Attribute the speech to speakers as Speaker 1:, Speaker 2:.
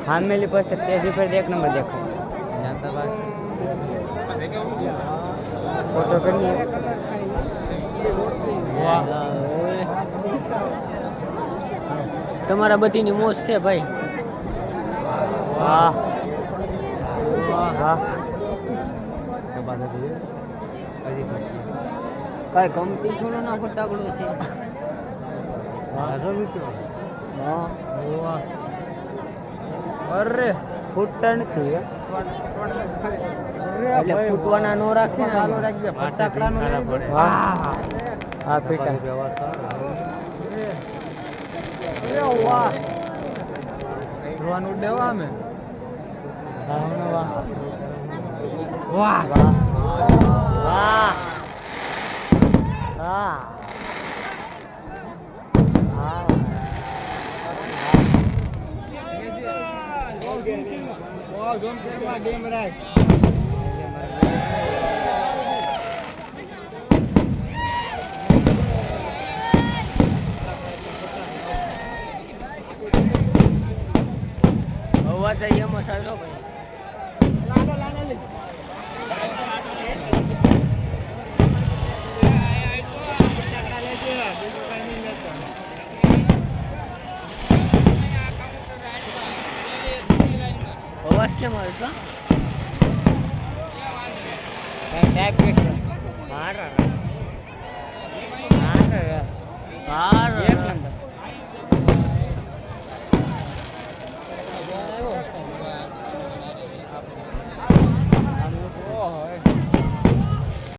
Speaker 1: Family poster तेजी पर एक नंबर देखो फोटो करनी
Speaker 2: તમારા બધીની મોજ છે ભાઈ.
Speaker 1: વાહ વાહ
Speaker 2: કઈ કંપની થોડો ના ફટાકડો છે. હા
Speaker 1: અરે ફૂટણ છે
Speaker 2: એટલે ફૂટવાના નો રાખે ને
Speaker 1: ચાલુ રાખજે ફટાકડાનો વાહ હા ફીટા વાહ જોવાનું દેવા અમે વાહ વાહ વાહ હા
Speaker 2: હવા જઈએ મસાલો ભાઈ. અવાજ કેમ આવે છે?
Speaker 1: મારા